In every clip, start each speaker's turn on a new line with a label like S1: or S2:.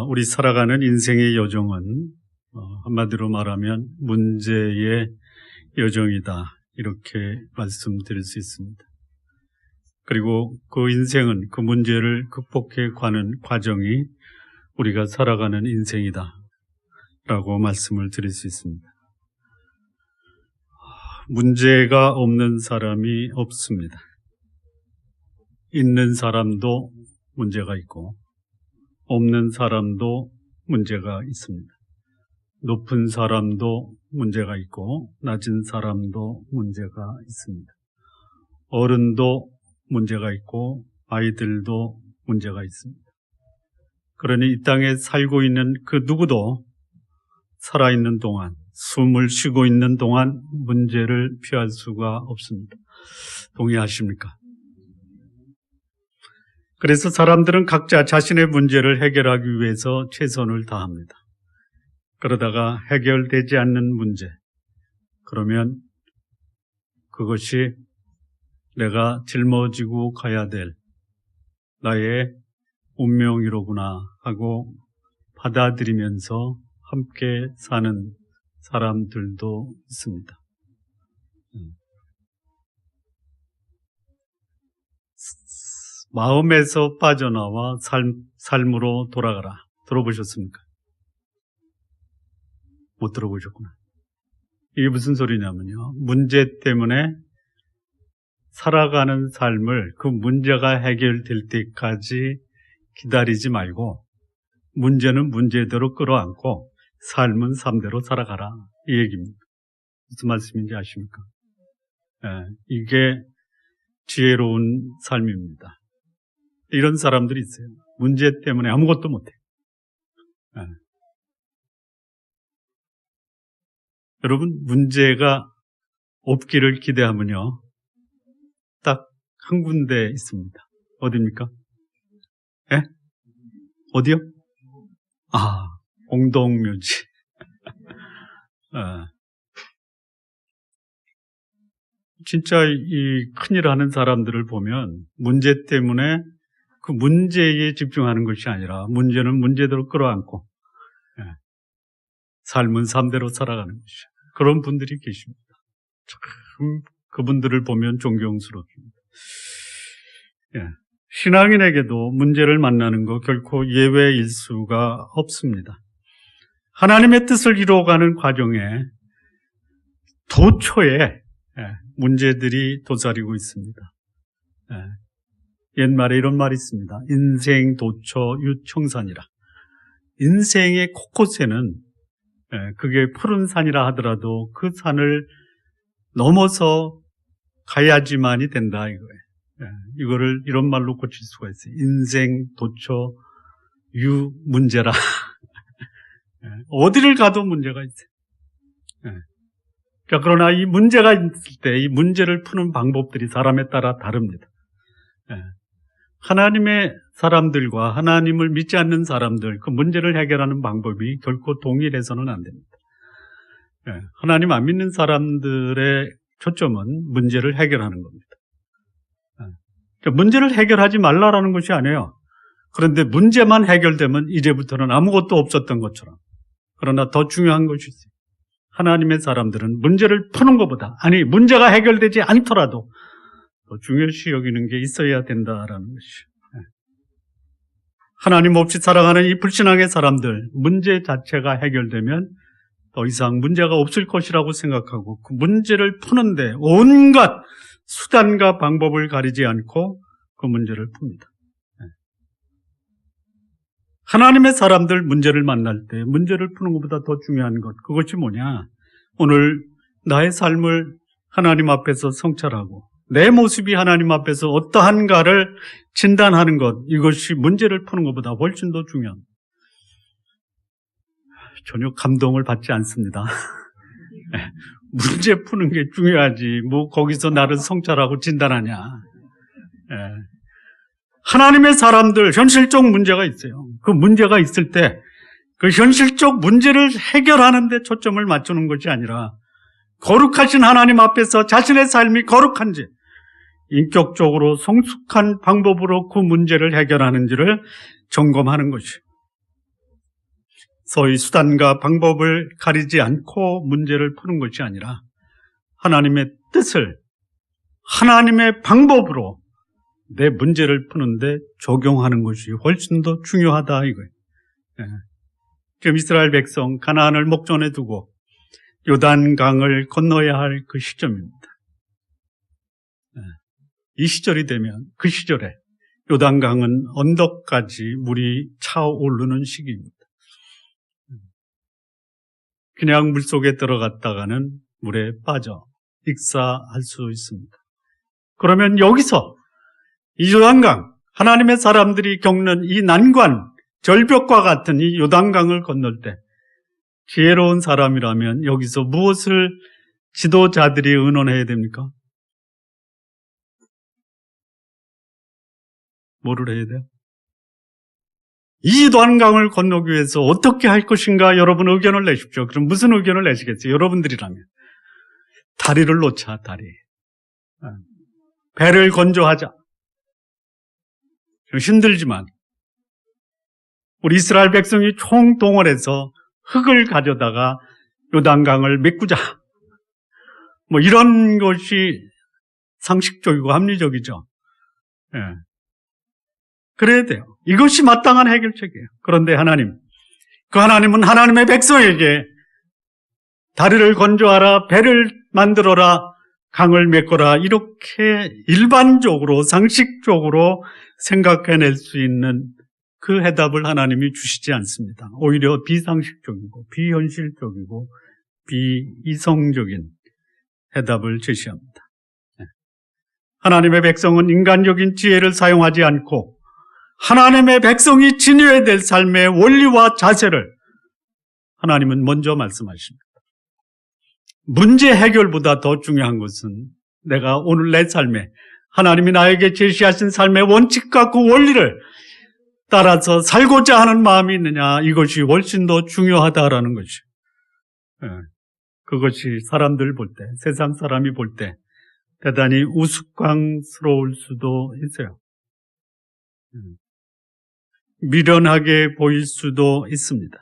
S1: 우리 살아가는 인생의 여정은 한마디로 말하면 문제의 여정이다, 이렇게 말씀드릴 수 있습니다. 그리고 그 인생은 그 문제를 극복해 가는 과정이 우리가 살아가는 인생이다 라고 말씀을 드릴 수 있습니다. 문제가 없는 사람이 없습니다. 있는 사람도 문제가 있고 없는 사람도 문제가 있습니다. 높은 사람도 문제가 있고 낮은 사람도 문제가 있습니다. 어른도 문제가 있고 아이들도 문제가 있습니다. 그러니 이 땅에 살고 있는 그 누구도 살아있는 동안, 숨을 쉬고 있는 동안 문제를 피할 수가 없습니다. 동의하십니까? 그래서 사람들은 각자 자신의 문제를 해결하기 위해서 최선을 다합니다. 그러다가 해결되지 않는 문제, 그러면 그것이 내가 짊어지고 가야 될 나의 운명이로구나 하고 받아들이면서 함께 사는 사람들도 있습니다. 마음에서 빠져나와 삶으로 돌아가라. 들어보셨습니까? 못 들어보셨구나. 이게 무슨 소리냐면요, 문제 때문에 살아가는 삶을 그 문제가 해결될 때까지 기다리지 말고 문제는 문제대로 끌어안고 삶은 삶대로 살아가라, 이 얘기입니다. 무슨 말씀인지 아십니까? 이게 지혜로운 삶입니다. 이런 사람들이 있어요. 문제 때문에 아무것도 못해. 여러분, 문제가 없기를 기대하면요, 딱 한 군데 있습니다. 어디입니까? 어디요? 공동묘지. 진짜 이 큰일 하는 사람들을 보면 문제 때문에 그 문제에 집중하는 것이 아니라 문제는 문제대로 끌어안고 삶은 삶대로 살아가는 것이죠. 그런 분들이 계십니다. 참 그분들을 보면 존경스럽습니다. 신앙인에게도 문제를 만나는 거 결코 예외일 수가 없습니다. 하나님의 뜻을 이루어가는 과정에 도처에 문제들이 도사리고 있습니다. 옛말에 이런 말이 있습니다. 인생 도처 유청산이라. 인생의 곳곳에는 그게 푸른 산이라 하더라도 그 산을 넘어서 가야지만이 된다, 이거예요. 이거를 이런 말로 고칠 수가 있어요. 인생 도처 유 문제라. 어디를 가도 문제가 있어요. 자, 그러나 이 문제가 있을 때 이 문제를 푸는 방법들이 사람에 따라 다릅니다. 하나님의 사람들과 하나님을 믿지 않는 사람들, 그 문제를 해결하는 방법이 결코 동일해서는 안 됩니다. 하나님 안 믿는 사람들의 초점은 문제를 해결하는 겁니다. 문제를 해결하지 말라라는 것이 아니에요. 그런데 문제만 해결되면 이제부터는 아무것도 없었던 것처럼. 그러나 더 중요한 것이 있어요. 하나님의 사람들은 문제를 푸는 것보다, 아니 문제가 해결되지 않더라도 더 중요시 여기는 게 있어야 된다라는 것이죠. 하나님 없이 살아가는 이 불신앙의 사람들, 문제 자체가 해결되면 더 이상 문제가 없을 것이라고 생각하고 그 문제를 푸는데 온갖 수단과 방법을 가리지 않고 그 문제를 풉니다. 하나님의 사람들 문제를 만날 때 문제를 푸는 것보다 더 중요한 것, 그것이 뭐냐? 오늘 나의 삶을 하나님 앞에서 성찰하고 내 모습이 하나님 앞에서 어떠한가를 진단하는 것, 이것이 문제를 푸는 것보다 훨씬 더 중요합니다. 전혀 감동을 받지 않습니다. 문제 푸는 게 중요하지 뭐 거기서 나를 성찰하고 진단하냐. 하나님의 사람들 현실적 문제가 있어요. 그 문제가 있을 때 그 현실적 문제를 해결하는 데 초점을 맞추는 것이 아니라 거룩하신 하나님 앞에서 자신의 삶이 거룩한지 인격적으로 성숙한 방법으로 그 문제를 해결하는지를 점검하는 것이 소위 수단과 방법을 가리지 않고 문제를 푸는 것이 아니라 하나님의 뜻을 하나님의 방법으로 내 문제를 푸는데 적용하는 것이 훨씬 더 중요하다 이거예요. 지금 이스라엘 백성 가나안을 목전에 두고 요단강을 건너야 할 그 시점입니다. 이 시절이 되면 그 시절에 요단강은 언덕까지 물이 차오르는 시기입니다. 그냥 물속에 들어갔다가는 물에 빠져 익사할 수 있습니다. 그러면 여기서 이 요단강, 하나님의 사람들이 겪는 이 난관, 절벽과 같은 이 요단강을 건널 때 지혜로운 사람이라면 여기서 무엇을 지도자들이 의논해야 됩니까? 뭐를 해야 돼요? 이 요단강을 건너기 위해서 어떻게 할 것인가 여러분 의견을 내십시오. 그럼 무슨 의견을 내시겠어요? 여러분들이라면. 다리를 놓자, 다리. 배를 건조하자. 좀 힘들지만 우리 이스라엘 백성이 총동원해서 흙을 가져다가 요단강을 메꾸자. 뭐 이런 것이 상식적이고 합리적이죠. 예. 그래야 돼요. 이것이 마땅한 해결책이에요. 그런데 하나님, 그 하나님은 하나님의 백성에게 다리를 건조하라, 배를 만들어라, 강을 메꿔라 이렇게 일반적으로 상식적으로 생각해낼 수 있는 그 해답을 하나님이 주시지 않습니다. 오히려 비상식적이고 비현실적이고 비이성적인 해답을 제시합니다. 하나님의 백성은 인간적인 지혜를 사용하지 않고 하나님의 백성이 지녀야 될 삶의 원리와 자세를 하나님은 먼저 말씀하십니다. 문제 해결보다 더 중요한 것은 내가 오늘 내 삶에 하나님이 나에게 제시하신 삶의 원칙과 그 원리를 따라서 살고자 하는 마음이 있느냐, 이것이 훨씬 더 중요하다라는 것이. 그것이 사람들 볼 때, 세상 사람이 볼 때 대단히 우스꽝스러울 수도 있어요. 미련하게 보일 수도 있습니다.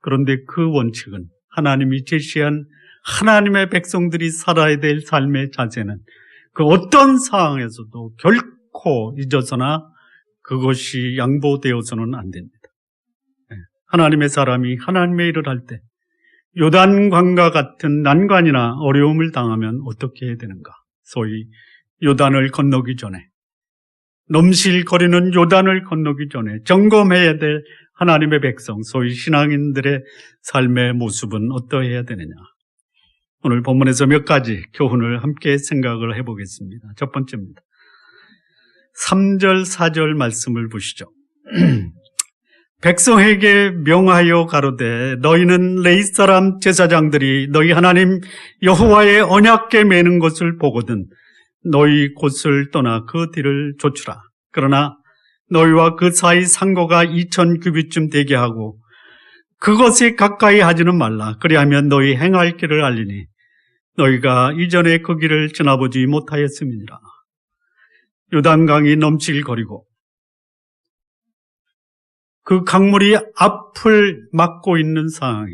S1: 그런데 그 원칙은 하나님이 제시한 하나님의 백성들이 살아야 될 삶의 자세는 그 어떤 상황에서도 결코 잊어서나 그것이 양보되어서는 안 됩니다. 하나님의 사람이 하나님의 일을 할 때 요단강과 같은 난관이나 어려움을 당하면 어떻게 해야 되는가? 소위 요단을 건너기 전에, 넘실거리는 요단을 건너기 전에 점검해야 될 하나님의 백성, 소위 신앙인들의 삶의 모습은 어떠해야 되느냐? 오늘 본문에서 몇 가지 교훈을 함께 생각을 해보겠습니다. 첫 번째입니다. 3절, 4절 말씀을 보시죠. 백성에게 명하여 가로되 너희는 레위 사람 제사장들이 너희 하나님 여호와의 언약궤 매는 것을 보거든 너희 곳을 떠나 그 뒤를 좇으라. 그러나 너희와 그 사이 상고가 2000규빗쯤 되게 하고 그것에 가까이 하지는 말라. 그리하면 너희 행할 길을 알리니 너희가 이전에 그 길을 지나보지 못하였음이니라. 요단강이 넘실거리고 그 강물이 앞을 막고 있는 상황에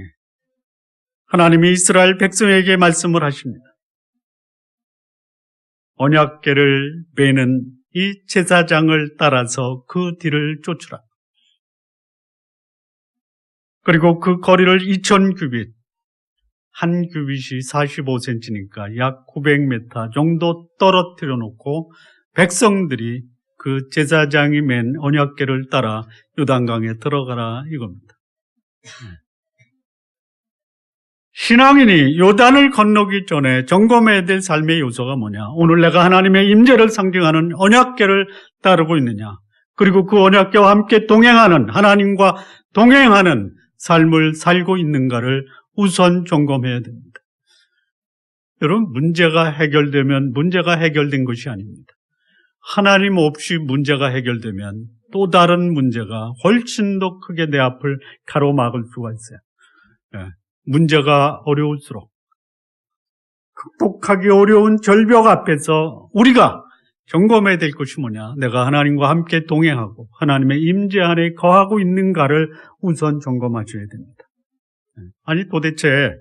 S1: 하나님이 이스라엘 백성에게 말씀을 하십니다. 언약궤를 매는 이 제사장을 따라서 그 뒤를 쫓으라. 그리고 그 거리를 2000규빗, 한 규빗이 45cm니까 약 900m 정도 떨어뜨려 놓고 백성들이 그 제사장이 맨 언약궤를 따라 요단강에 들어가라 이겁니다. 신앙인이 요단을 건너기 전에 점검해야 될 삶의 요소가 뭐냐? 오늘 내가 하나님의 임재를 상징하는 언약궤를 따르고 있느냐? 그리고 그 언약궤와 함께 동행하는, 하나님과 동행하는 삶을 살고 있는가를 우선 점검해야 됩니다. 여러분, 문제가 해결되면 문제가 해결된 것이 아닙니다. 하나님 없이 문제가 해결되면 또 다른 문제가 훨씬 더 크게 내 앞을 가로막을 수가 있어요. 문제가 어려울수록 극복하기 어려운 절벽 앞에서 우리가 점검해야 될 것이 뭐냐? 내가 하나님과 함께 동행하고 하나님의 임재 안에 거하고 있는가를 우선 점검하셔야 됩니다. 아니 도대체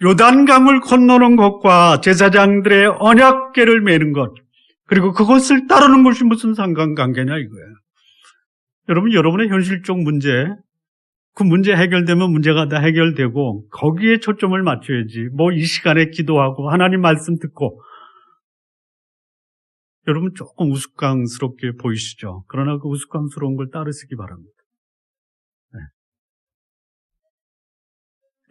S1: 요단강을 건너는 것과 제사장들의 언약궤를 메는 것, 그리고 그것을 따르는 것이 무슨 상관관계냐 이거예요. 여러분, 여러분의 현실적 문제, 그 문제 해결되면 문제가 다 해결되고 거기에 초점을 맞춰야지. 뭐 이 시간에 기도하고 하나님 말씀 듣고, 여러분 조금 우스꽝스럽게 보이시죠? 그러나 그 우스꽝스러운 걸 따르시기 바랍니다. 네.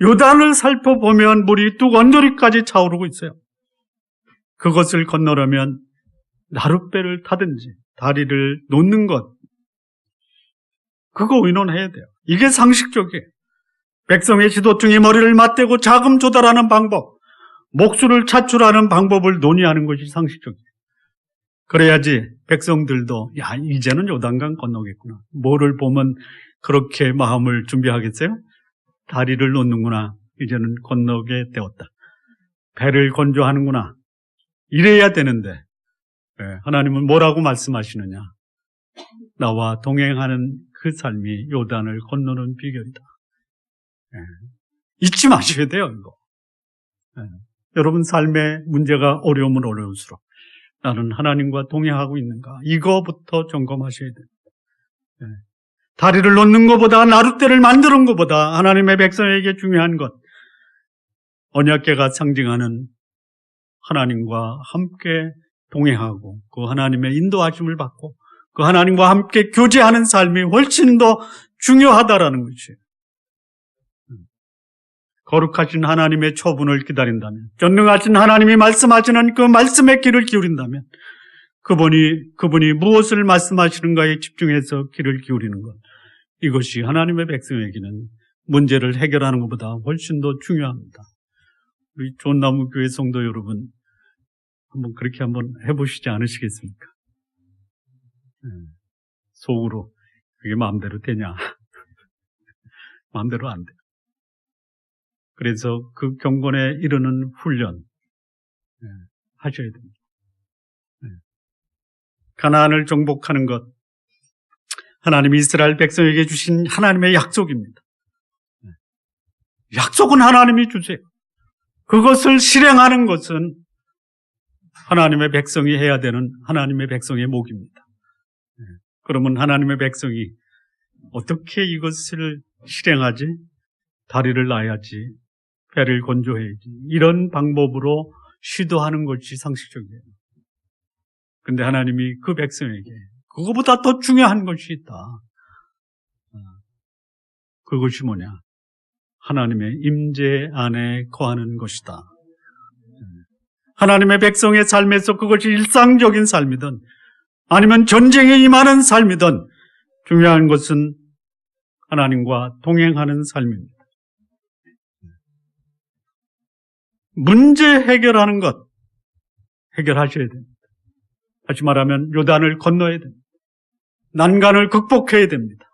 S1: 요단을 살펴보면 물이 뚝 언저리까지 차오르고 있어요. 그것을 건너려면 나룻배를 타든지 다리를 놓는 것, 그거 의논해야 돼요. 이게 상식적이에요. 백성의 지도층이 머리를 맞대고 자금 조달하는 방법, 목수를 차출하는 방법을 논의하는 것이 상식적이에요. 그래야지 백성들도 야, 이제는 요단강 건너겠구나. 뭐를 보면 그렇게 마음을 준비하겠어요? 다리를 놓는구나. 이제는 건너게 되었다. 배를 건조하는구나. 이래야 되는데 하나님은 뭐라고 말씀하시느냐? 나와 동행하는 그 삶이 요단을 건너는 비결이다. 잊지 마셔야 돼요, 이거. 여러분 삶의 문제가 어려우면 어려울수록 나는 하나님과 동행하고 있는가? 이거부터 점검하셔야 됩니다. 다리를 놓는 것보다 나룻대를 만드는 것보다 하나님의 백성에게 중요한 것, 언약궤가 상징하는 하나님과 함께 동행하고 그 하나님의 인도하심을 받고 그 하나님과 함께 교제하는 삶이 훨씬 더 중요하다라는 것이에요. 거룩하신 하나님의 처분을 기다린다면, 전능하신 하나님이 말씀하시는 그 말씀의 귀를 기울인다면, 그분이 무엇을 말씀하시는가에 집중해서 귀를 기울이는 것, 이것이 하나님의 백성에게는 문제를 해결하는 것보다 훨씬 더 중요합니다. 우리 좋은나무 교회 성도 여러분, 그렇게 한번 해보시지 않으시겠습니까? 속으로 그게 마음대로 되냐? 마음대로 안 돼요. 그래서 그 경건에 이르는 훈련 하셔야 됩니다. 가나안을 정복하는 것, 하나님이 이스라엘 백성에게 주신 하나님의 약속입니다. 약속은 하나님이 주세요. 그것을 실행하는 것은 하나님의 백성이 해야 되는 하나님의 백성의 몫입니다. 그러면 하나님의 백성이 어떻게 이것을 실행하지? 다리를 놔야지, 배를 건조해야지, 이런 방법으로 시도하는 것이 상식적이에요. 그런데 하나님이 그 백성에게 그거보다 더 중요한 것이 있다. 그것이 뭐냐? 하나님의 임재 안에 거하는 것이다. 하나님의 백성의 삶에서 그것이 일상적인 삶이든 아니면 전쟁에 임하는 삶이든 중요한 것은 하나님과 동행하는 삶입니다. 문제 해결하는 것 해결하셔야 됩니다. 다시 말하면 요단을 건너야 됩니다. 난간을 극복해야 됩니다.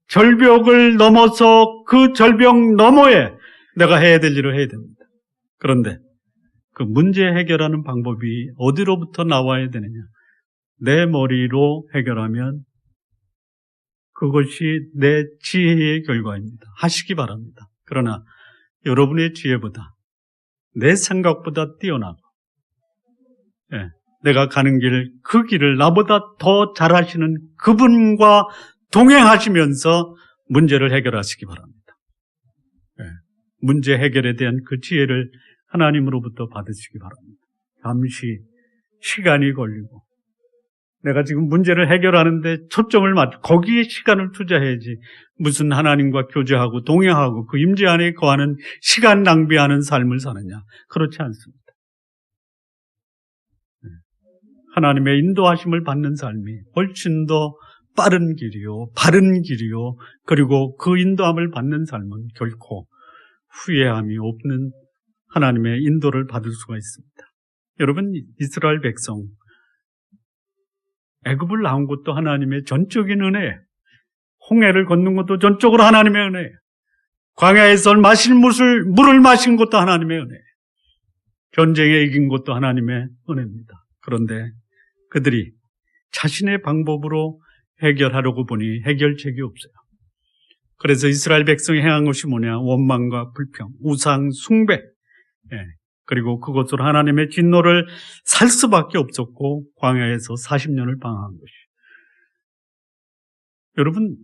S1: 절벽을 넘어서 그 절벽 너머에 내가 해야 될 일을 해야 됩니다. 그런데 그 문제 해결하는 방법이 어디로부터 나와야 되느냐? 내 머리로 해결하면 그것이 내 지혜의 결과입니다. 하시기 바랍니다. 그러나 여러분의 지혜보다, 내 생각보다 뛰어나고, 내가 가는 길, 그 길을 나보다 더 잘하시는 그분과 동행하시면서 문제를 해결하시기 바랍니다. 문제 해결에 대한 그 지혜를 하나님으로부터 받으시기 바랍니다. 잠시 시간이 걸리고 내가 지금 문제를 해결하는데 초점을 맞추고 거기에 시간을 투자해야지, 무슨 하나님과 교제하고 동행하고 그 임재 안에 거하는 시간 낭비하는 삶을 사느냐? 그렇지 않습니다. 하나님의 인도하심을 받는 삶이 훨씬 더 빠른 길이요, 바른 길이요, 그리고 그 인도함을 받는 삶은 결코 후회함이 없는 하나님의 인도를 받을 수가 있습니다. 여러분, 이스라엘 백성, 애굽을 나온 것도 하나님의 전적인 은혜예요. 홍해를 걷는 것도 전적으로 하나님의 은혜예요. 광야에서 마실 물을 마신 것도 하나님의 은혜예요. 전쟁에 이긴 것도 하나님의 은혜입니다. 그런데 그들이 자신의 방법으로 해결하려고 보니 해결책이 없어요. 그래서 이스라엘 백성이 행한 것이 뭐냐? 원망과 불평, 우상 숭배, 그리고 그것으로 하나님의 진노를 살 수밖에 없었고 광야에서 40년을 방황한 것이에요. 여러분,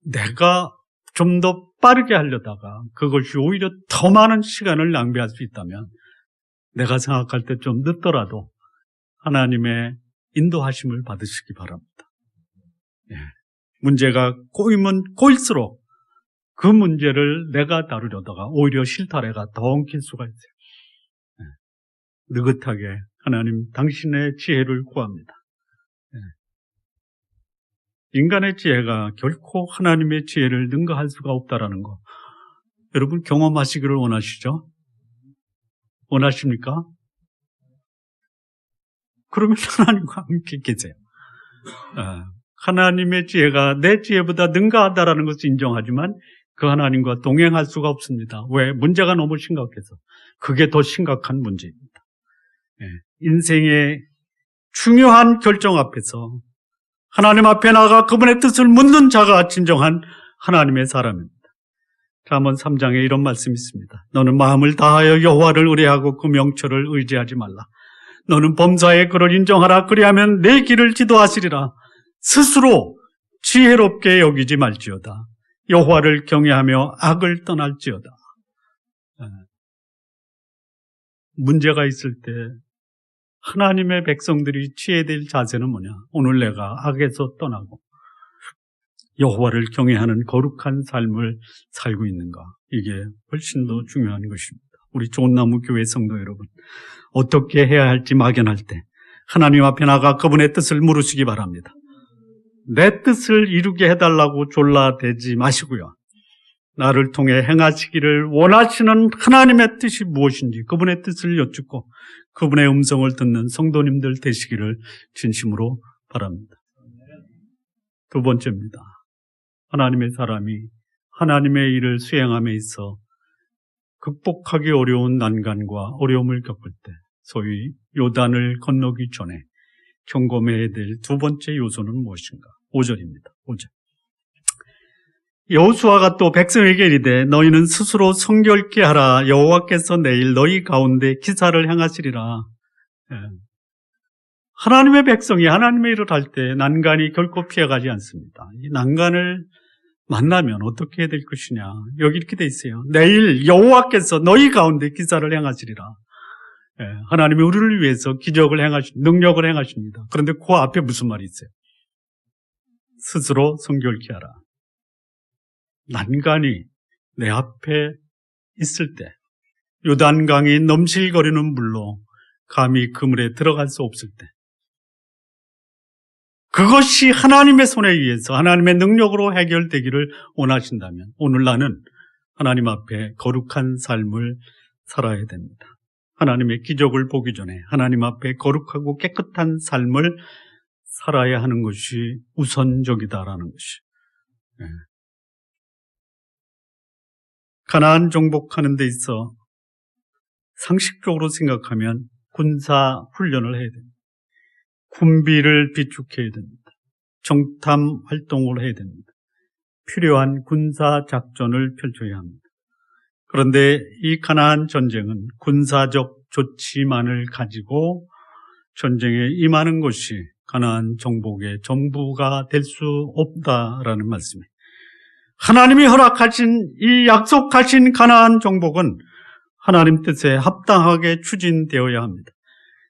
S1: 내가 좀 더 빠르게 하려다가 그것이 오히려 더 많은 시간을 낭비할 수 있다면 내가 생각할 때 좀 늦더라도 하나님의 인도하심을 받으시기 바랍니다. 문제가 꼬이면 꼬일수록 그 문제를 내가 다루려다가 오히려 실타래가 더 엉킬 수가 있어요. 느긋하게 하나님 당신의 지혜를 구합니다. 인간의 지혜가 결코 하나님의 지혜를 능가할 수가 없다라는 거 여러분 경험하시기를 원하시죠? 원하십니까? 그러면 하나님과 함께 계세요. 하나님의 지혜가 내 지혜보다 능가하다라는 것을 인정하지만 그 하나님과 동행할 수가 없습니다. 왜? 문제가 너무 심각해서. 그게 더 심각한 문제입니다. 인생의 중요한 결정 앞에서 하나님 앞에 나가 그분의 뜻을 묻는 자가 진정한 하나님의 사람입니다. 잠언 3장에 이런 말씀이 있습니다. 너는 마음을 다하여 여호와를 의뢰하고 그 명철을 의지하지 말라. 너는 범사에 그를 인정하라. 그리하면 내 길을 지도하시리라. 스스로 지혜롭게 여기지 말지어다. 여호와를 경외하며 악을 떠날지어다. 문제가 있을 때 하나님의 백성들이 취해야 될 자세는 뭐냐? 오늘 내가 악에서 떠나고 여호와를 경외하는 거룩한 삶을 살고 있는가? 이게 훨씬 더 중요한 것입니다. 우리 좋은나무 교회 성도 여러분, 어떻게 해야 할지 막연할 때 하나님 앞에 나가 그분의 뜻을 물으시기 바랍니다. 내 뜻을 이루게 해달라고 졸라대지 마시고요. 나를 통해 행하시기를 원하시는 하나님의 뜻이 무엇인지 그분의 뜻을 여쭙고 그분의 음성을 듣는 성도님들 되시기를 진심으로 바랍니다. 두 번째입니다. 하나님의 사람이 하나님의 일을 수행함에 있어 극복하기 어려운 난관과 어려움을 겪을 때 소위 요단을 건너기 전에 점검해야 될 두 번째 요소는 무엇인가? 5절입니다. 5절. 여호수아가 또 백성에게 이르되 너희는 스스로 성결케 하라. 여호와께서 내일 너희 가운데 기사를 행하시리라. 하나님의 백성이 하나님의 일을 할 때 난간이 결코 피해가지 않습니다. 이 난간을 만나면 어떻게 해야 될 것이냐. 여기 이렇게 돼 있어요. 내일 여호와께서 너희 가운데 기사를 행하시리라. 하나님이 우리를 위해서 기적을 능력을 행하십니다. 그런데 그 앞에 무슨 말이 있어요? 스스로 성결케 하라. 난간이 내 앞에 있을 때 요단강이 넘실거리는 물로 감히 그물에 들어갈 수 없을 때 그것이 하나님의 손에 의해서 하나님의 능력으로 해결되기를 원하신다면 오늘 나는 하나님 앞에 거룩한 삶을 살아야 됩니다. 하나님의 기적을 보기 전에 하나님 앞에 거룩하고 깨끗한 삶을 살아야 하는 것이 우선적이다라는 것이. 가나안 정복하는 데 있어 상식적으로 생각하면 군사 훈련을 해야 됩니다. 군비를 비축해야 됩니다. 정탐 활동을 해야 됩니다. 필요한 군사 작전을 펼쳐야 합니다. 그런데 이 가나안 전쟁은 군사적 조치만을 가지고 전쟁에 임하는 것이 가나안 정복의 전부가 될 수 없다라는 말씀이에요. 하나님이 허락하신 이 약속하신 가나안 정복은 하나님 뜻에 합당하게 추진되어야 합니다.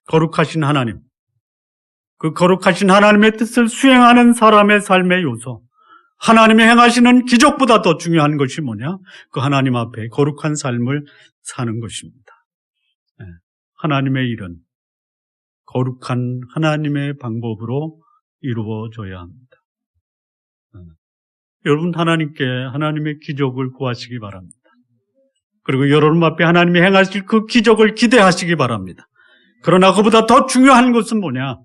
S1: 거룩하신 하나님, 그 거룩하신 하나님의 뜻을 수행하는 사람의 삶의 요소, 하나님이 행하시는 기적보다 더 중요한 것이 뭐냐? 그 하나님 앞에 거룩한 삶을 사는 것입니다. 하나님의 일은 거룩한 하나님의 방법으로 이루어져야 합니다. 여러분 하나님께 하나님의 기적을 구하시기 바랍니다. 그리고 여러분 앞에 하나님이 행하실 그 기적을 기대하시기 바랍니다. 그러나 그보다 더 중요한 것은 뭐냐?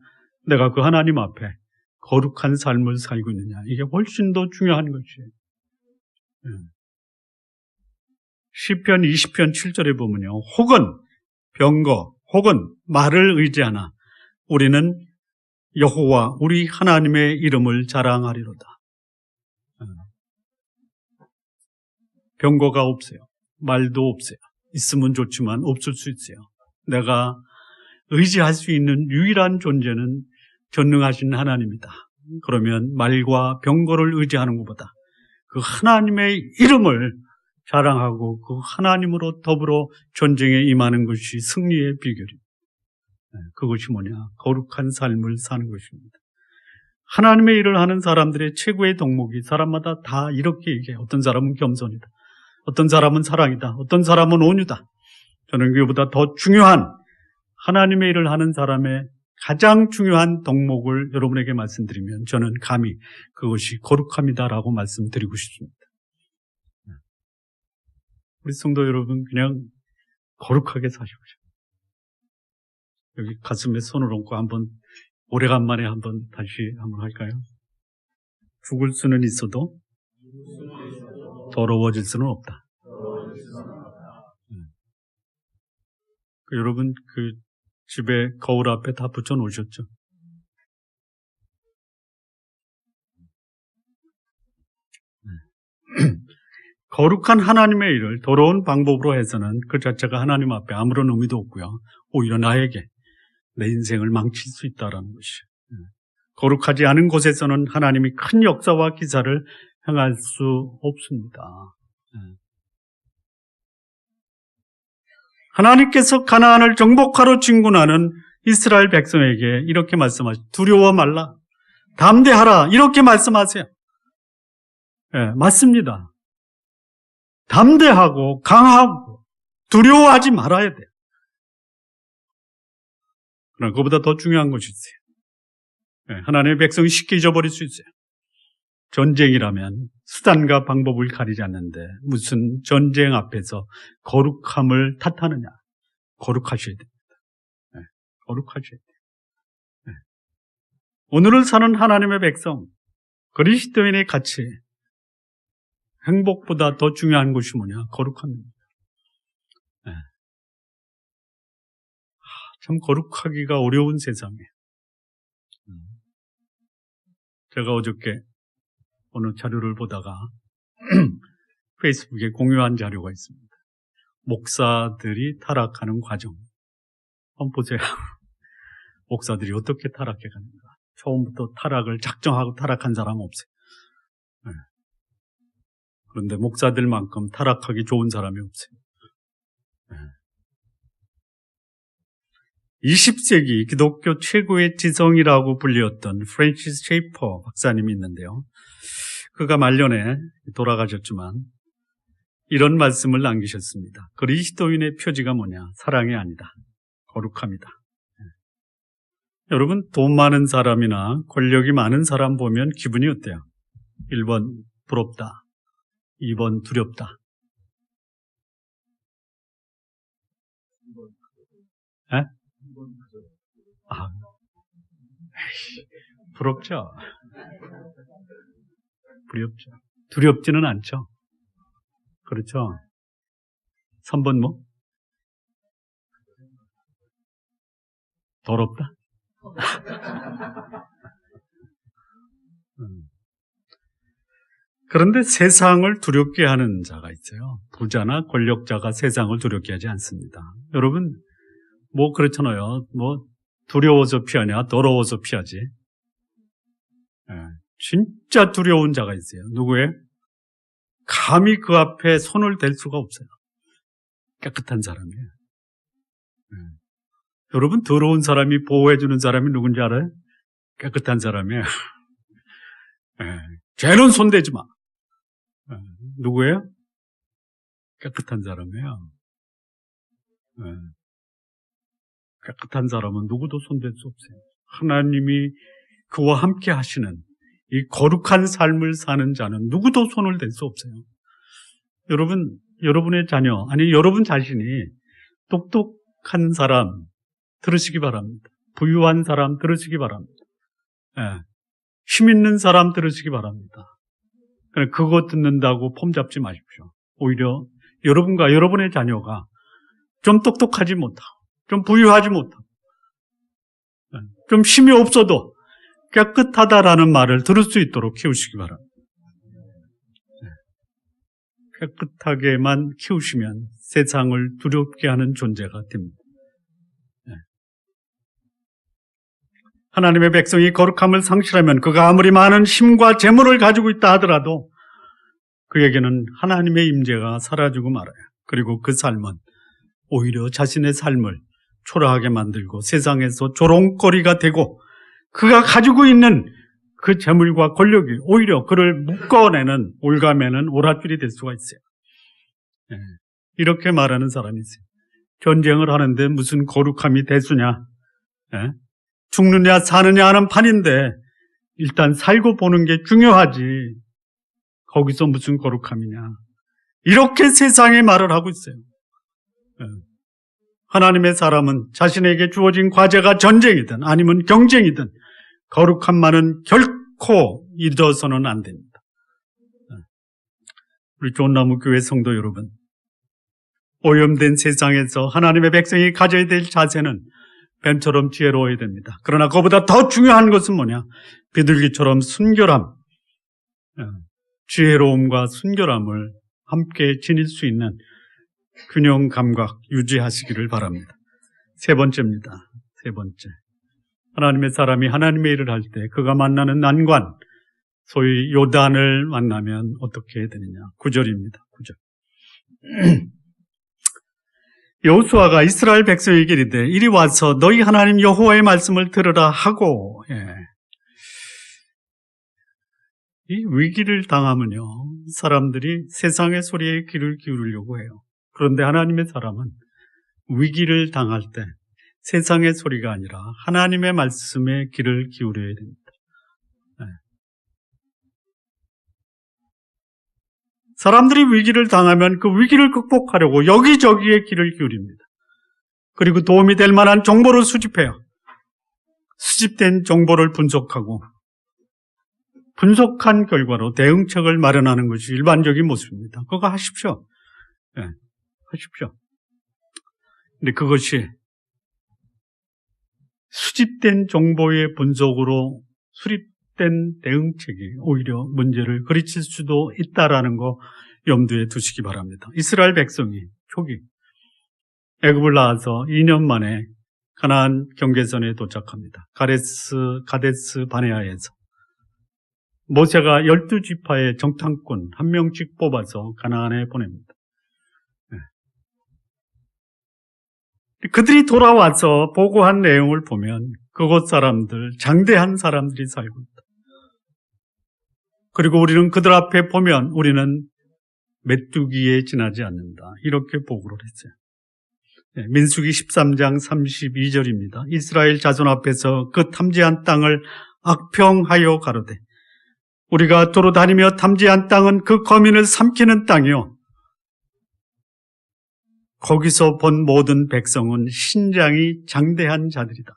S1: 내가 그 하나님 앞에 거룩한 삶을 살고 있느냐. 이게 훨씬 더 중요한 것이에요. 시편 20편 7절에 보면요. 혹은 병거, 혹은 말을 의지하나 우리는 여호와 우리 하나님의 이름을 자랑하리로다. 병거가 없어요. 말도 없어요. 있으면 좋지만 없을 수 있어요. 내가 의지할 수 있는 유일한 존재는 전능하신 하나님이다. 그러면 말과 병거를 의지하는 것보다 그 하나님의 이름을 자랑하고 그 하나님으로 더불어 전쟁에 임하는 것이 승리의 비결입니다. 그것이 뭐냐? 거룩한 삶을 사는 것입니다. 하나님의 일을 하는 사람들의 최고의 덕목이 사람마다 다 이렇게 얘기해요. 어떤 사람은 겸손이다. 어떤 사람은 사랑이다. 어떤 사람은 온유다. 저는 그보다 더 중요한 하나님의 일을 하는 사람의 가장 중요한 덕목을 여러분에게 말씀드리면 저는 감히 그것이 거룩함이다라고 말씀드리고 싶습니다. 우리 성도 여러분 그냥 거룩하게 사십시오. 여기 가슴에 손을 얹고 한번 오래간만에 한번 다시 한번 할까요? 죽을 수는 있어도 더러워질 수는 없다. 여러분 그 집에 거울 앞에 다 붙여 놓으셨죠? 거룩한 하나님의 일을 더러운 방법으로 해서는 그 자체가 하나님 앞에 아무런 의미도 없고요. 오히려 나에게 내 인생을 망칠 수 있다는 것이에요. 거룩하지 않은 곳에서는 하나님이 큰 역사와 기사를 행할 수 없습니다. 하나님께서 가나안을 정복하러 진군하는 이스라엘 백성에게 이렇게 말씀하시죠. 두려워 말라. 담대하라. 이렇게 말씀하세요. 맞습니다. 담대하고 강하고 두려워하지 말아야 돼요. 그러나 그보다 더 중요한 것이 있어요. 하나님의 백성이 쉽게 잊어버릴 수 있어요. 전쟁이라면 수단과 방법을 가리지 않는데 무슨 전쟁 앞에서 거룩함을 탓하느냐. 거룩하셔야 됩니다. 거룩하셔야 돼요. 오늘을 사는 하나님의 백성, 그리스도인의 가치, 행복보다 더 중요한 것이 뭐냐? 거룩함입니다. 참 거룩하기가 어려운 세상에 제가 어저께 어느 자료를 보다가 페이스북에 공유한 자료가 있습니다. 목사들이 타락하는 과정. 한번 보세요. 목사들이 어떻게 타락해 가는가. 처음부터 타락을 작정하고 타락한 사람은 없어요. 그런데 목사들만큼 타락하기 좋은 사람이 없어요. 20세기 기독교 최고의 지성이라고 불렸던 프랜시스 셰이퍼 박사님이 있는데요. 그가 말년에 돌아가셨지만 이런 말씀을 남기셨습니다. 그리스도인의 표지가 뭐냐? 사랑이 아니다. 거룩함이다. 여러분, 돈 많은 사람이나 권력이 많은 사람 보면 기분이 어때요? 1번 부럽다. 2번 두렵다. 에? 부럽죠? 두렵죠. 두렵지는 않죠. 그렇죠? 3번 뭐? 더럽다? 그런데 세상을 두렵게 하는 자가 있어요. 부자나 권력자가 세상을 두렵게 하지 않습니다. 여러분, 뭐 그렇잖아요. 뭐 두려워서 피하냐, 더러워서 피하지. 진짜 두려운 자가 있어요. 누구예요? 감히 그 앞에 손을 댈 수가 없어요. 깨끗한 사람이에요. 여러분, 더러운 사람이 보호해주는 사람이 누군지 알아요? 깨끗한 사람이에요. 쟤는 손대지 마. 누구예요? 깨끗한 사람이에요. 깨끗한 사람은 누구도 손댈 수 없어요. 하나님이 그와 함께 하시는 이 거룩한 삶을 사는 자는 누구도 손을 댈 수 없어요. 여러분, 여러분의 자녀, 아니 여러분 자신이 똑똑한 사람 들으시기 바랍니다. 부유한 사람 들으시기 바랍니다. 힘 있는 사람 들으시기 바랍니다. 그거 듣는다고 폼 잡지 마십시오. 오히려 여러분과 여러분의 자녀가 좀 똑똑하지 못하고 좀 부유하지 못하고 좀 힘이 없어도 깨끗하다라는 말을 들을 수 있도록 키우시기 바랍니다. 깨끗하게만 키우시면 세상을 두렵게 하는 존재가 됩니다. 하나님의 백성이 거룩함을 상실하면 그가 아무리 많은 힘과 재물을 가지고 있다 하더라도 그에게는 하나님의 임재가 사라지고 말아요. 그리고 그 삶은 오히려 자신의 삶을 초라하게 만들고 세상에서 조롱거리가 되고 그가 가지고 있는 그 재물과 권력이 오히려 그를 묶어내는 올가매는 오랏줄이 될 수가 있어요. 이렇게 말하는 사람이 있어요. 전쟁을 하는데 무슨 거룩함이 대수냐? 죽느냐 사느냐 하는 판인데 일단 살고 보는 게 중요하지. 거기서 무슨 거룩함이냐? 이렇게 세상에 말을 하고 있어요. 하나님의 사람은 자신에게 주어진 과제가 전쟁이든 아니면 경쟁이든 거룩함만은 결코 잊어서는 안 됩니다. 우리 좋은나무 교회 성도 여러분, 오염된 세상에서 하나님의 백성이 가져야 될 자세는 뱀처럼 지혜로워야 됩니다. 그러나 그보다 더 중요한 것은 뭐냐? 비둘기처럼 순결함, 지혜로움과 순결함을 함께 지닐 수 있는 균형 감각 유지하시기를 바랍니다. 세 번째입니다. 세 번째. 하나님의 사람이 하나님의 일을 할 때 그가 만나는 난관, 소위 요단을 만나면 어떻게 해야 되느냐. 9절입니다. 9절. 여호수아가 이스라엘 백성에게 이르되 이리 와서 너희 하나님 여호와의 말씀을 들으라 하고, 이 위기를 당하면요, 사람들이 세상의 소리에 귀를 기울이려고 해요. 그런데 하나님의 사람은 위기를 당할 때 세상의 소리가 아니라 하나님의 말씀에 귀를 기울여야 됩니다. 사람들이 위기를 당하면 그 위기를 극복하려고 여기저기에 귀를 기울입니다. 그리고 도움이 될 만한 정보를 수집해요. 수집된 정보를 분석하고 분석한 결과로 대응책을 마련하는 것이 일반적인 모습입니다. 그거 하십시오. 하십시오. 근데 그것이 수집된 정보의 분석으로 수립된 대응책이 오히려 문제를 그르칠 수도 있다라는 거 염두에 두시기 바랍니다. 이스라엘 백성이 초기 애굽을 나와서 2년 만에 가나안 경계선에 도착합니다. 가데스 바네아에서 모세가 12지파의 정탐꾼 한 명씩 뽑아서 가나안에 보냅니다. 그들이 돌아와서 보고한 내용을 보면 그곳 사람들, 장대한 사람들이 살고 있다. 그리고 우리는 그들 앞에 보면 우리는 메뚜기에 지나지 않는다. 이렇게 보고를 했어요. 민수기 13장 32절입니다. 이스라엘 자손 앞에서 그 탐지한 땅을 악평하여 가로되 우리가 도로 다니며 탐지한 땅은 그 거민을 삼키는 땅이요 거기서 본 모든 백성은 신장이 장대한 자들이다.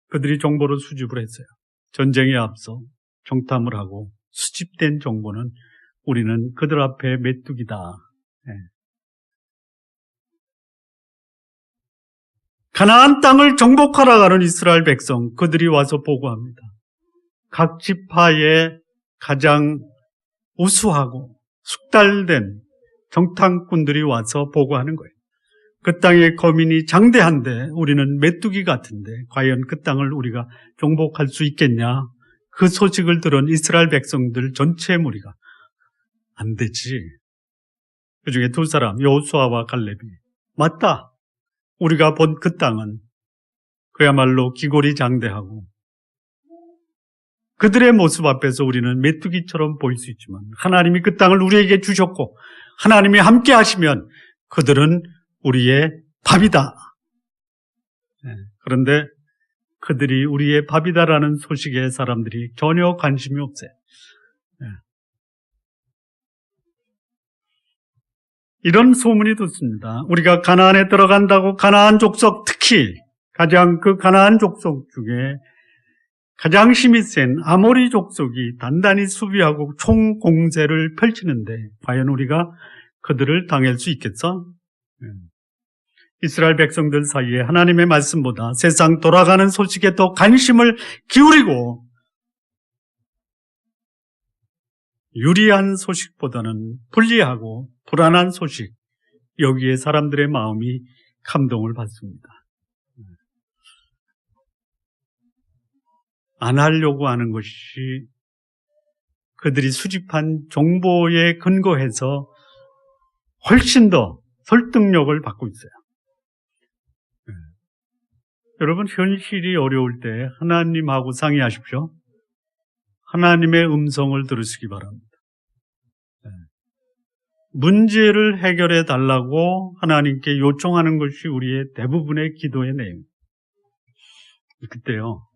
S1: 그들이 정보를 수집을 했어요. 전쟁에 앞서 정탐을 하고 수집된 정보는 우리는 그들 앞에 메뚜기다. 가나안 땅을 정복하러 가는 이스라엘 백성, 그들이 와서 보고합니다. 각 지파의 가장 우수하고 숙달된 정탐꾼들이 와서 보고하는 거예요. 그 땅의 거민이 장대한데 우리는 메뚜기 같은데 과연 그 땅을 우리가 정복할 수 있겠냐? 그 소식을 들은 이스라엘 백성들 전체 무리가 안 되지. 그중에 두 사람 여호수아와 갈렙이 맞다. 우리가 본 그 땅은 그야말로 기골이 장대하고 그들의 모습 앞에서 우리는 메뚜기처럼 보일 수 있지만 하나님이 그 땅을 우리에게 주셨고 하나님이 함께 하시면 그들은 우리의 밥이다. 그런데 그들이 우리의 밥이다라는 소식에 사람들이 전혀 관심이 없어요. 이런 소문이 듣습니다. 우리가 가나안에 들어간다고 가나안 족속, 특히 가장 그 가나안 족속 중에 가장 힘이 센 아모리 족속이 단단히 수비하고 총공세를 펼치는데 과연 우리가 그들을 당할 수 있겠어? 이스라엘 백성들 사이에 하나님의 말씀보다 세상 돌아가는 소식에 더 관심을 기울이고 유리한 소식보다는 불리하고 불안한 소식, 여기에 사람들의 마음이 감동을 받습니다. 안 하려고 하는 것이 그들이 수집한 정보에 근거해서 훨씬 더 설득력을 받고 있어요. 여러분, 현실이 어려울 때 하나님하고 상의하십시오. 하나님의 음성을 들으시기 바랍니다. 문제를 해결해 달라고 하나님께 요청하는 것이 우리의 대부분의 기도의 내용. 그때요,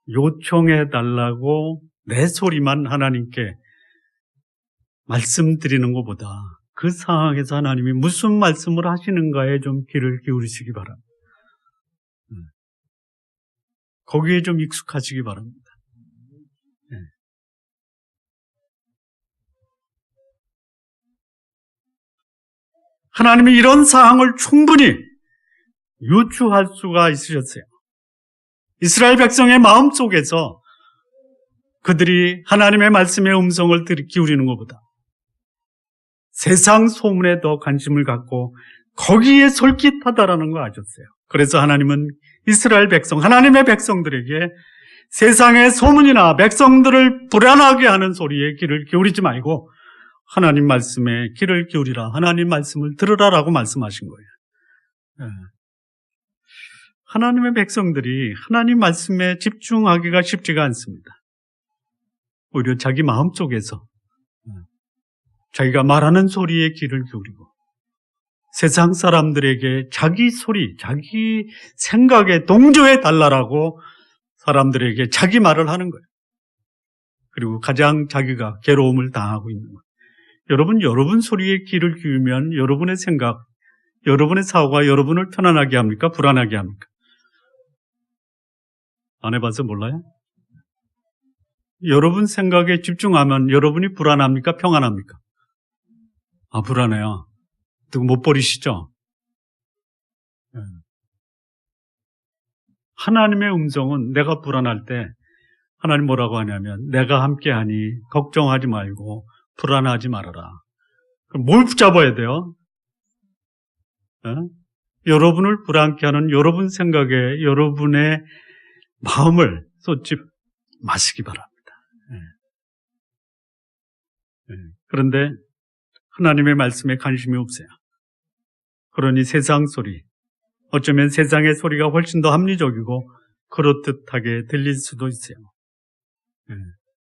S1: 요청해 달라고 내 소리만 하나님께 말씀드리는 것보다 그 상황에서 하나님이 무슨 말씀을 하시는가에 좀 귀를 기울이시기 바랍니다. 거기에 좀 익숙하시기 바랍니다. 하나님이 이런 상황을 충분히 유추할 수가 있으셨어요. 이스라엘 백성의 마음속에서 그들이 하나님의 말씀의 음성을 기울이는 것보다 세상 소문에 더 관심을 갖고 거기에 솔깃하다라는 거 아셨어요. 그래서 하나님은 이스라엘 백성, 하나님의 백성들에게 세상의 소문이나 백성들을 불안하게 하는 소리에 귀를 기울이지 말고 하나님 말씀에 귀를 기울이라, 하나님 말씀을 들으라라고 말씀하신 거예요. 하나님의 백성들이 하나님 말씀에 집중하기가 쉽지가 않습니다. 오히려 자기 마음속에서 자기가 말하는 소리에 귀를 기울이고 세상 사람들에게 자기 소리, 자기 생각에 동조해 달라라고 사람들에게 자기 말을 하는 거예요. 그리고 가장 자기가 괴로움을 당하고 있는 거예요. 여러분 소리에 귀를 기울이면 여러분의 생각, 여러분의 사고가 여러분을 편안하게 합니까? 불안하게 합니까? 안 해봐서 몰라요? 여러분 생각에 집중하면 여러분이 불안합니까? 평안합니까? 불안해요. 누구 못 버리시죠? 하나님의 음성은 내가 불안할 때 하나님 뭐라고 하냐면 내가 함께하니 걱정하지 말고 불안하지 말아라. 그럼 뭘 붙잡아야 돼요? 여러분을 불안케 하는 여러분 생각에 여러분의 마음을 쏟지 마시기 바랍니다. 그런데 하나님의 말씀에 관심이 없어요. 그러니 세상 소리, 어쩌면 세상의 소리가 훨씬 더 합리적이고 그렇듯하게 들릴 수도 있어요.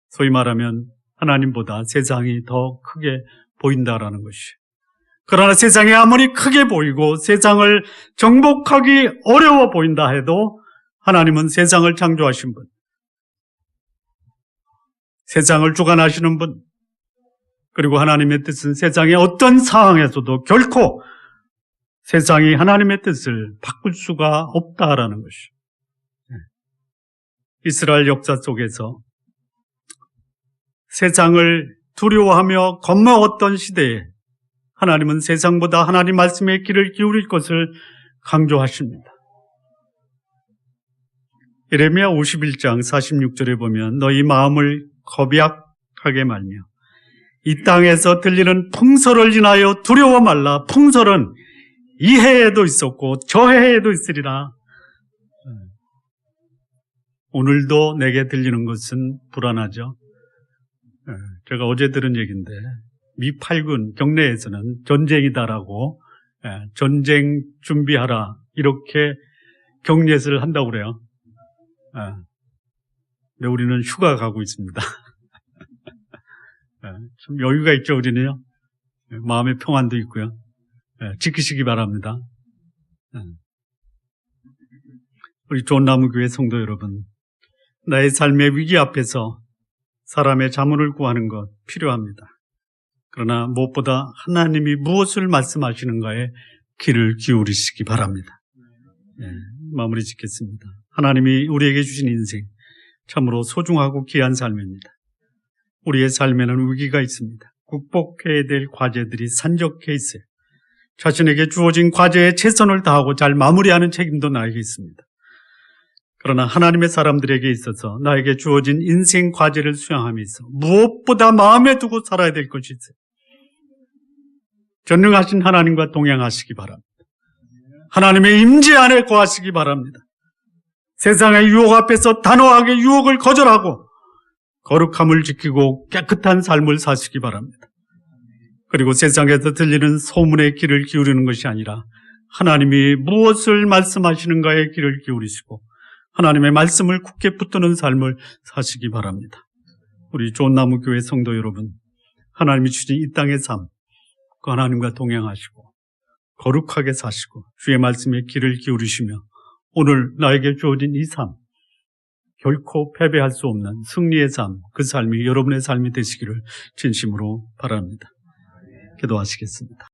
S1: 소위 말하면 하나님보다 세상이 더 크게 보인다라는 것이. 그러나 세상이 아무리 크게 보이고 세상을 정복하기 어려워 보인다 해도 하나님은 세상을 창조하신 분, 세상을 주관하시는 분, 그리고 하나님의 뜻은 세상의 어떤 상황에서도 결코 세상이 하나님의 뜻을 바꿀 수가 없다라는 것이. 이스라엘 역사 속에서 세상을 두려워하며 겁먹었던 시대에 하나님은 세상보다 하나님 말씀에 귀를 기울일 것을 강조하십니다. 예레미야 51장 46절에 보면 너희 마음을 겁약하게 말며 이 땅에서 들리는 풍설을 인하여 두려워 말라. 풍설은 이 해에도 있었고 저 해에도 있으리라. 오늘도 내게 들리는 것은 불안하죠. 제가 어제 들은 얘기인데 미 8군 경내에서는 전쟁이다라고 전쟁 준비하라 이렇게 격려를 한다고 그래요. 근데 우리는 휴가 가고 있습니다. 좀 여유가 있죠, 우리는요. 마음의 평안도 있고요. 지키시기 바랍니다. 우리 좋은나무교회 성도 여러분, 나의 삶의 위기 앞에서 사람의 자문을 구하는 것 필요합니다. 그러나 무엇보다 하나님이 무엇을 말씀하시는가에 귀를 기울이시기 바랍니다. 마무리 짓겠습니다. 하나님이 우리에게 주신 인생 참으로 소중하고 귀한 삶입니다. 우리의 삶에는 위기가 있습니다. 극복해야 될 과제들이 산적해 있어요. 자신에게 주어진 과제에 최선을 다하고 잘 마무리하는 책임도 나에게 있습니다. 그러나 하나님의 사람들에게 있어서 나에게 주어진 인생 과제를 수행함에 있어 무엇보다 마음에 두고 살아야 될 것이 있어요. 전능하신 하나님과 동행하시기 바랍니다. 하나님의 임재 안에 거하시기 바랍니다. 세상의 유혹 앞에서 단호하게 유혹을 거절하고 거룩함을 지키고 깨끗한 삶을 사시기 바랍니다. 그리고 세상에서 들리는 소문의 귀를 기울이는 것이 아니라 하나님이 무엇을 말씀하시는가에 귀를 기울이시고 하나님의 말씀을 굳게 붙드는 삶을 사시기 바랍니다. 우리 좋은나무교회 성도 여러분, 하나님이 주신 이 땅의 삶, 그 하나님과 동행하시고 거룩하게 사시고 주의 말씀에 귀를 기울이시며 오늘 나에게 주어진 이 삶, 결코 패배할 수 없는 승리의 삶, 그 삶이 여러분의 삶이 되시기를 진심으로 바랍니다. 기도하시겠습니다.